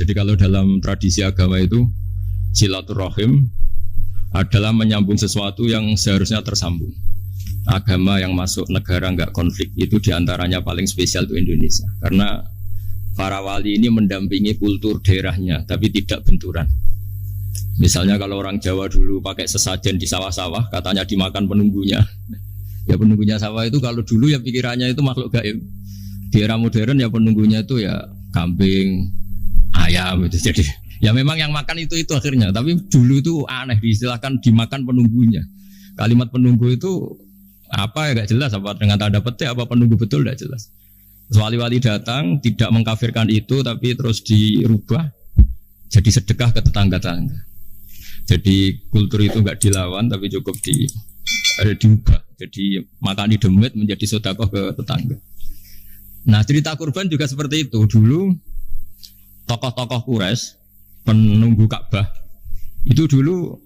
Jadi kalau dalam tradisi agama itu silaturahim adalah menyambung sesuatu yang seharusnya tersambung. Agama yang masuk negara enggak konflik itu diantaranya paling spesial untuk Indonesia. Karena para wali ini mendampingi kultur daerahnya, tapi tidak benturan. Misalnya kalau orang Jawa dulu pakai sesajen di sawah-sawah, katanya dimakan penunggunya. Ya penunggunya sawah itu kalau dulu ya pikirannya itu makhluk gaib. Di era modern ya penunggunya itu ya kambing, ayam itu. Jadi ya memang yang makan itu akhirnya. Tapi dulu itu aneh diistilahkan dimakan penunggunya. Kalimat penunggu itu apa ya gak jelas, apa dengan tanda petik apa penunggu betul gak jelas. Wali-wali datang tidak mengkafirkan itu tapi terus dirubah jadi sedekah ke tetangga-tetangga. Jadi kultur itu enggak dilawan tapi cukup diubah. Jadi makani demit menjadi sedekah ke tetangga. Nah, cerita kurban juga seperti itu. Dulu tokoh-tokoh Quraisy penunggu Ka'bah itu dulu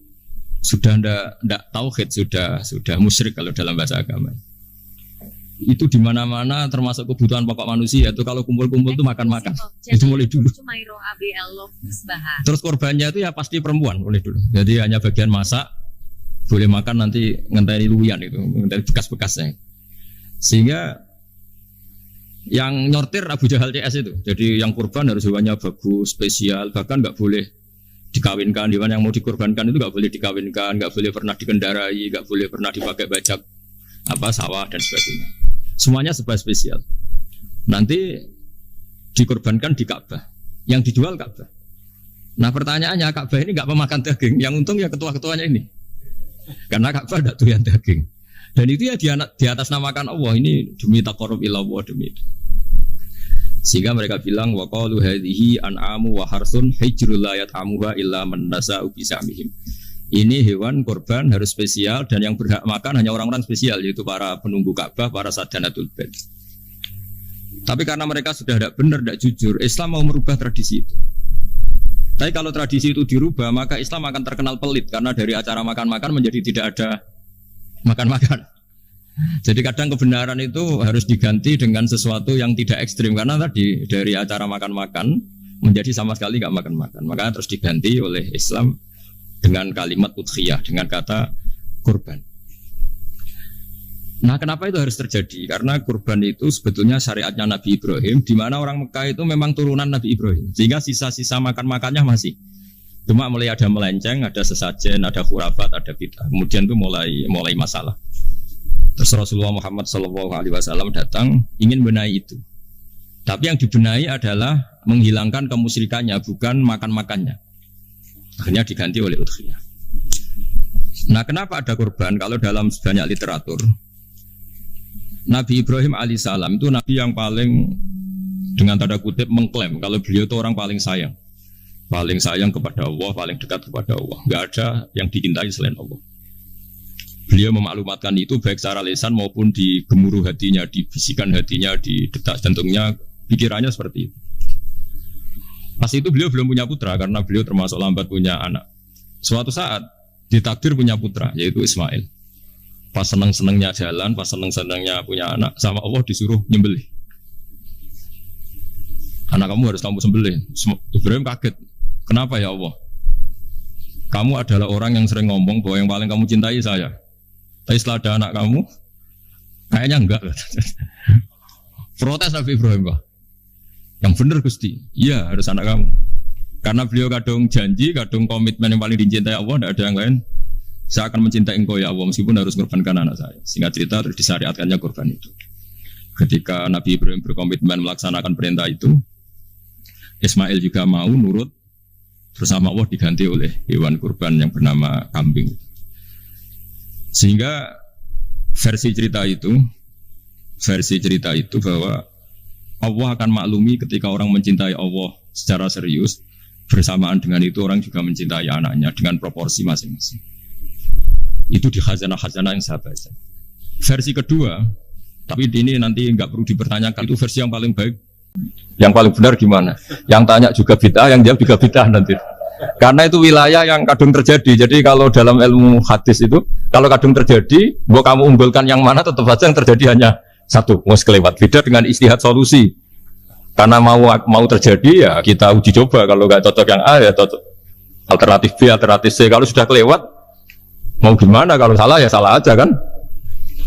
sudah ndak tauhid, sudah musyrik kalau dalam bahasa agama. Itu di mana-mana termasuk kebutuhan pokok manusia itu kalau kumpul-kumpul itu makan-makan. Itu mulai dulu. Terus korbannya itu ya pasti perempuan mulai dulu. Jadi hanya bagian masak, boleh makan nanti ngenteni luwian itu, ngenteni bekas-bekasnya. Sehingga yang nyortir Abu Jahal CS itu. Jadi yang kurban harus hewannya bagus, spesial, bahkan nggak boleh dikawinkan. Hewan yang mau dikorbankan itu nggak boleh dikawinkan, nggak boleh pernah dikendarai, nggak boleh pernah dipakai bajak sawah dan sebagainya. Semuanya serba spesial. Nanti dikorbankan di Ka'bah, yang dijual Ka'bah. Nah pertanyaannya Ka'bah ini nggak pemakan daging, yang untung ya ketua-ketuanya ini, karena Ka'bah tidak doyan daging. Dan itu ya di atas namakan Allah, ini demi taqarrub ila Allah, demi itu. Sehingga mereka bilang wa qalu hadhihi an'amu wa harsun hijrul la yat'amuha illa man nasa'u bisamihim. Ini hewan korban harus spesial dan yang berhak makan hanya orang-orang spesial, yaitu para penunggu Ka'bah, para sadanatul bait. Tapi karena mereka sudah tidak benar, tidak jujur, Islam mau merubah tradisi itu. Tapi kalau tradisi itu dirubah, maka Islam akan terkenal pelit karena dari acara makan-makan menjadi tidak ada makan-makan. Jadi kadang kebenaran itu harus diganti dengan sesuatu yang tidak ekstrim, karena tadi dari acara makan-makan menjadi sama sekali nggak makan-makan. Makanya terus diganti oleh Islam dengan kalimat udhiyah, dengan kata kurban. Nah, kenapa itu harus terjadi? Karena kurban itu sebetulnya syariatnya Nabi Ibrahim, di mana orang Mekah itu memang turunan Nabi Ibrahim, sehingga sisa-sisa makan-makannya masih. Cuma mulai ada melenceng, ada sesajen, ada khurafat, ada bid'ah. Kemudian itu mulai masalah. Terus Rasulullah Muhammad SAW datang ingin benahi itu. Tapi yang dibenahi adalah menghilangkan kemusyrikannya, bukan makan-makannya. Akhirnya diganti oleh udhiyah. Nah, kenapa ada kurban? Kalau dalam banyak literatur, Nabi Ibrahim alaihissalam itu Nabi yang paling dengan tanda kutip mengklaim kalau beliau itu orang paling sayang kepada Allah, paling dekat kepada Allah. Nggak ada yang dicintai selain Allah. Beliau memaklumatkan itu baik secara lisan maupun di gemuruh hatinya, di bisikan hatinya, di detak jantungnya, pikirannya seperti itu. Pas itu beliau belum punya putra karena beliau termasuk lambat punya anak. Suatu saat ditakdir punya putra, yaitu Ismail. Pas seneng-senengnya jalan, pas seneng-senengnya punya anak, sama Allah disuruh nyembelih. Anak kamu harus kamu sembelih. Ibrahim kaget. Kenapa ya Allah? Kamu adalah orang yang sering ngomong bahwa yang paling kamu cintai saya. Tapi setelah ada anak kamu, kayaknya enggak. Protes Nabi Ibrahim, Pak. Yang benar Gusti, iya harus anak kamu. Karena beliau kadung janji, kadung komitmen yang paling dicintai Allah, tidak ada yang lain. Saya akan mencintai engkau ya Allah, meskipun harus mengorbankan anak saya. Singkat cerita terus disyariatkannya kurban itu. Ketika Nabi Ibrahim berkomitmen melaksanakan perintah itu, Ismail juga mau nurut. Terus sama Allah diganti oleh hewan kurban yang bernama kambing. Sehingga versi cerita itu bahwa Allah akan maklumi ketika orang mencintai Allah secara serius, bersamaan dengan itu orang juga mencintai anaknya dengan proporsi masing-masing. Itu di khazanah-khazanah yang saya baca. Versi kedua, tapi ini nanti nggak perlu dipertanyakan, itu versi yang paling baik. Yang paling benar gimana? Yang tanya juga bid'ah, yang jawab juga bid'ah nanti. Karena itu wilayah yang kadung terjadi. Jadi kalau dalam ilmu hadis itu, kalau kadung terjadi, bahwa kamu unggulkan yang mana, tetap saja yang terjadi hanya satu, mau kelewat. Beda dengan istihad solusi. Karena mau terjadi ya kita uji coba. Kalau nggak cocok yang A ya cocok alternatif B, alternatif C. Kalau sudah kelewat mau gimana? Kalau salah ya salah aja kan.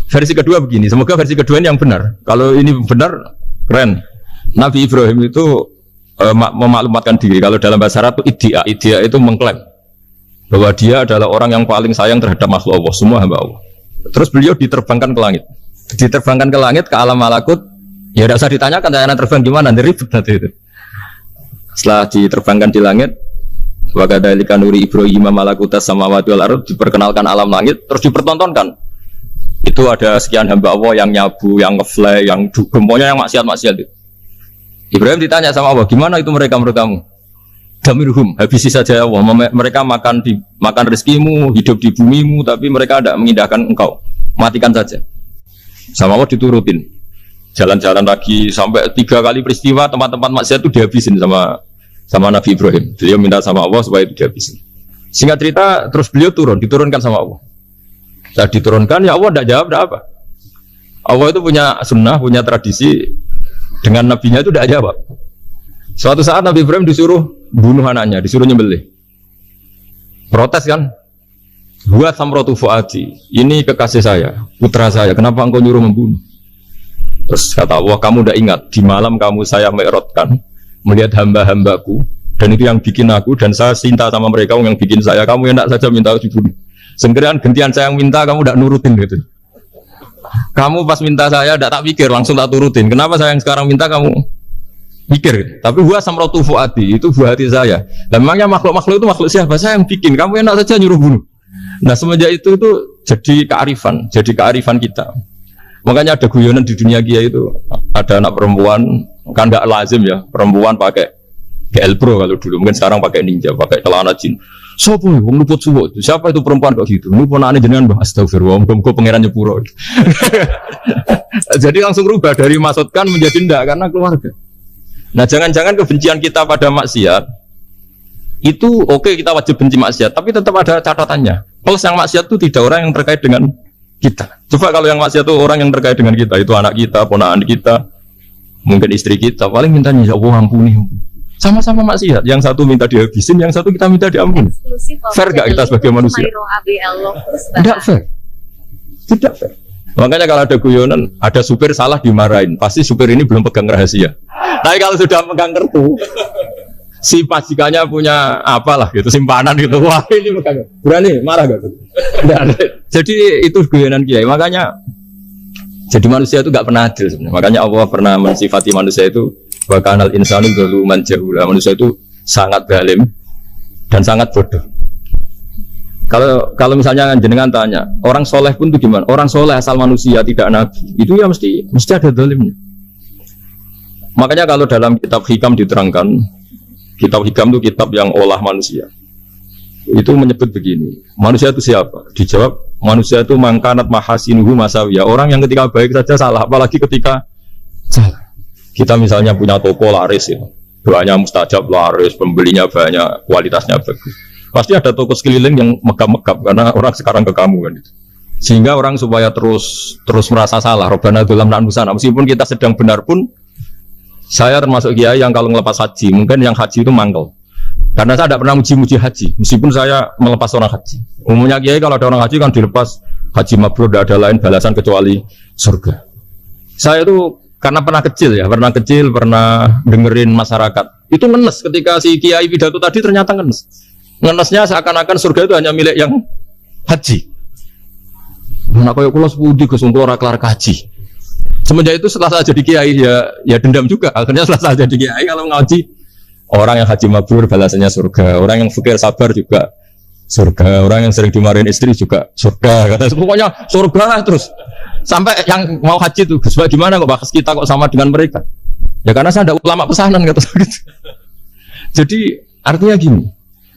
Versi kedua begini, semoga versi kedua ini yang benar. Kalau ini benar, keren. Nabi Ibrahim itu memaklumatkan diri. Kalau dalam bahasa Arab itu idea itu mengklaim bahwa dia adalah orang yang paling sayang terhadap makhluk Allah, semua hamba Allah. Terus beliau diterbangkan ke langit. Diterbangkan ke langit, ke alam malakut. Ya tidak usah ditanyakan, tanya terbang gimana, nanti ribet nanti itu. Setelah diterbangkan di langit, wa kadzalika nuri Ibrahim malakutas samawati wal ardh, diperkenalkan alam langit, terus dipertontonkan. Itu ada sekian hamba Allah yang nyabu, yang ngefly, yang dugem, pokoknya yang maksiat-maksiat itu. Ibrahim ditanya sama Allah, gimana itu mereka menurut kamu? Damirhum, habisi saja Allah. Mereka makan rezekimu, hidup di bumimu, tapi mereka tidak mengindahkan engkau. Matikan saja. Sama Allah diturutin. Jalan-jalan lagi sampai 3 kali peristiwa tempat-tempat maksiat itu dihabisin sama Nabi Ibrahim. Beliau minta sama Allah supaya itu dihabisin. Singkat cerita, terus beliau diturunkan sama Allah. Setelah diturunkan, ya Allah tidak jawab, tidak apa. Allah itu punya sunnah, punya tradisi. Dengan nabinya itu tidak jawab. Suatu saat Nabi Ibrahim disuruh bunuh anaknya, disuruh nyembelih. Protes kan? Buat samrotu fuadi. Ini kekasih saya, putra saya. Kenapa engkau nyuruh membunuh? Terus kata Allah, kamu tidak ingat di malam kamu saya mi'rajkan melihat hamba-hambaku, dan itu yang bikin aku, dan saya cinta sama mereka yang bikin saya. Kamu enak saja minta dibunuh. Segera gantian saya yang minta, kamu tidak nurutin gitu. Kamu pas minta saya tidak tak pikir, langsung tak turutin. Kenapa saya yang sekarang minta kamu pikir? Tapi buah samrotu fuadi, itu buah hati saya. Dan memangnya makhluk-makhluk itu makhluk siapa? Saya yang bikin. Kamu enak saja nyuruh bunuh. Nah semenjak itu jadi kearifan kita. Makanya ada guyonan di dunia kiai itu, ada anak perempuan, kan nggak lazim ya, perempuan pakai GL Pro kalau dulu, mungkin sekarang pakai Ninja, pakai celana jin. Sopo wong luput suwo. Siapa itu perempuan kok gitu? Ini ponakane jenengan Mbah, astagfirullah, muga-muga pangeran nyepuro. Jadi langsung rubah dari maksudkan menjadi ndak karena keluarga. Nah, jangan-jangan kebencian kita pada maksiat itu oke, kita wajib benci maksiat, tapi tetap ada catatannya. Plus yang maksiat itu tidak orang yang terkait dengan kita. Coba kalau yang maksiat itu orang yang terkait dengan kita, itu anak kita, ponakan kita, mungkin istri kita, paling mintanya ya Allah ampuni. Sama-sama maksiat, yang satu minta dihabisin, yang satu kita minta diampuni. Fair gak kita sebagai manusia? Tidak fair. Tidak fair. Makanya kalau ada guyonan, ada supir salah dimarahin, pasti supir ini belum pegang rahasia. Tapi kalau sudah pegang kartu, si pajikannya punya apalah gitu, simpanan gitu, wah ini pegang, berani marah gak tuh? Jadi itu guyonan kiai. Makanya jadi manusia itu gak pernah adil sebenarnya. Makanya Allah pernah mensifati manusia itu wa kanal insanu zaluman jahula. Manusia itu sangat zalim dan sangat bodoh. Kalau misalnya jenengan tanya, orang soleh pun itu gimana? Orang soleh asal manusia tidak nabi, itu ya mesti ada zalimnya. Makanya kalau dalam kitab Hikam diterangkan, kitab Hikam itu kitab yang olah manusia. Itu menyebut begini, manusia itu siapa? Dijawab, manusia itu mangkanat mahasinuhu masawiyah. Orang yang ketika baik saja salah, apalagi ketika salah. Kita misalnya punya toko laris ya, doanya mustajab laris, pembelinya banyak, kualitasnya bagus. Pasti ada toko sekeliling yang megap-megap karena orang sekarang ke kamu kan. Sehingga orang supaya terus merasa salah. Robbana dzulamna anfusana. Meskipun kita sedang benar pun, saya termasuk kiai yang kalau ngelepas haji, mungkin yang haji itu mangkel. Karena saya tidak pernah muji-muji haji, meskipun saya melepas orang haji. Umumnya kiai kalau ada orang haji kan dilepas haji mabrur, tidak ada lain balasan kecuali surga. Saya itu karena pernah kecil, pernah dengerin masyarakat. Itu ngenes ketika si kiai pidato tadi ternyata ngenes. Ngenesnya seakan-akan surga itu hanya milik yang haji. Mana koyo kula sepudi Gus kula ora kelar haji. Semenjak itu setelah saya jadi kiai ya dendam juga. Akhirnya setelah saya jadi kiai kalau ngaji orang yang haji mabrur balasannya surga, orang yang fakir sabar juga surga, orang yang sering dimarahin istri juga surga. Kata pokoknya surga lah terus. Sampai yang mau haji itu, Gus, gimana kok bahas kita kok sama dengan mereka? Ya karena saya ada ulama pesanan kata gitu. Jadi artinya gini,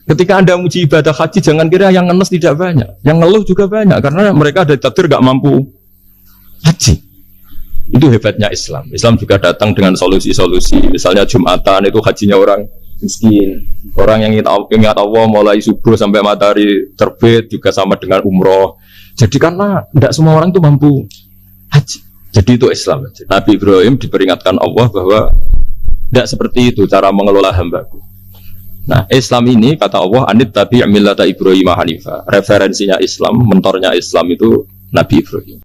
ketika Anda muji ibadah haji, jangan kira yang ngenes tidak banyak, yang ngeluh juga banyak, karena mereka ada takdir gak mampu haji. Itu hebatnya Islam. Islam juga datang dengan solusi-solusi. Misalnya Jumatan itu hajinya orang miskin, orang yang ingat Allah mulai subuh sampai matahari terbit juga sama dengan umroh. Jadi karena tidak semua orang itu mampu haji. Jadi itu Islam. Nabi Ibrahim diperingatkan Allah bahwa Tidak seperti itu cara mengelola hambaku. Nah, Islam ini kata Allah, anit tabi' millata Ibrahim hanifa. Referensinya Islam, mentornya Islam itu Nabi Ibrahim.